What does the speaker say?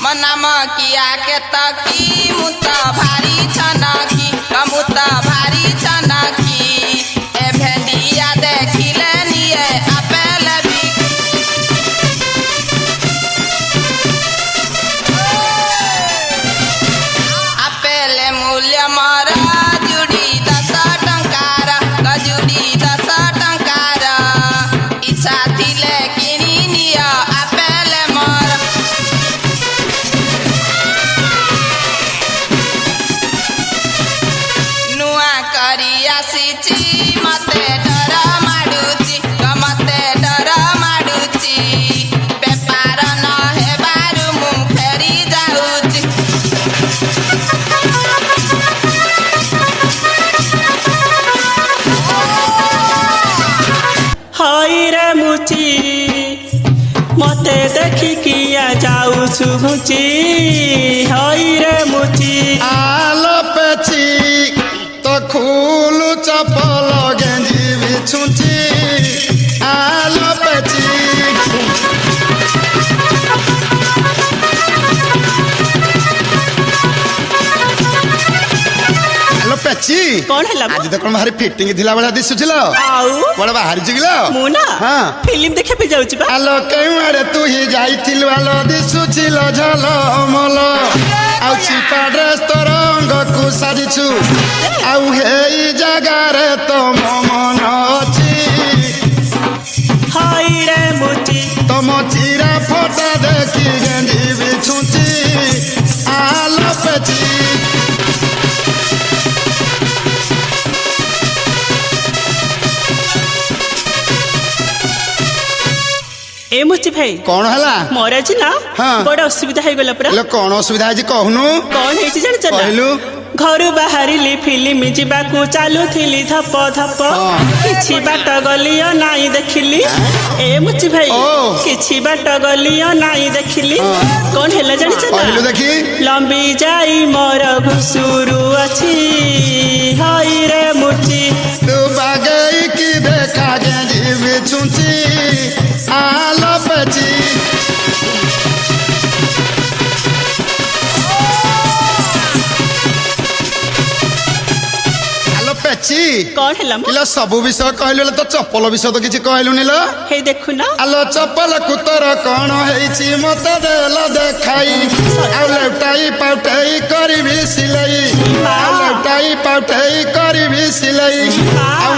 मनाम किया के तकी मुता भारी छनकी मुता भारी छनकी ए भेंडिया देखिले निये आपेल भी आपेल मूल्य मारा जुड़ी 10 टंकार गजुड़ी 10 टंकार इच्छा थिले किनी निया आपेल मार नुआ करी आसीची मते डर माडुची मते डर माडुची बेपार न हेबारु मु फेरी जाउची हाय रे मुची मते देखी किया जाऊ सुघुची हाय रे मुची आलो पेची तो खुलू चपल गेंजी बिछुची आलो पेची आलो पेची कौन है ला आज तो कौन भारी फिटिंग थिला बड़ा दिसुचिल आउ बड़ा बाहर जिगिल मुना हाँ फिल्म देखे पे जाउची बा आलो केउ आड़े तू ही जाइथिलु आलो दिसुचिल झल मल आउ चिपा ड्रेस तो रंग को साजिछु आउ हेई जगारे तो मन अछि हाय रे मुची तम चिरा फोटा देखी गेंजी बिछुची आलो पेची ए मुची भाई कौन हला मोर आज ना हाँ। बड़ा असुविधा हो गला पुरा हेलो कौन असुविधा है कहनु कौन है जान चला कहलु घरु बाहरिली फिल्म जीवाकू चालुथिली धप धप हाँ। किछि बाट गलियो नाई देखिली ए मुची भाई ओ। किछि बाट गलियो नाई देखिली कौन हैला जानि कहलु चला देखी लंबी जाई मोर घुसुरु अछि हाय रे मुची तू बागई की देखा गेंजी बिछुची आलो पेची आलो पेची कौन हैला इला सबु विषय कहलु तो चप्पल विषय तो किछि कहलु निल हे देखु ना आलो चप्पल कुतर कौन हेछि मते देल देखाई आउ लेटाई पाउटाई करबी सिलाई आउ लेटाई पाउटाई करबी सिलाई आउ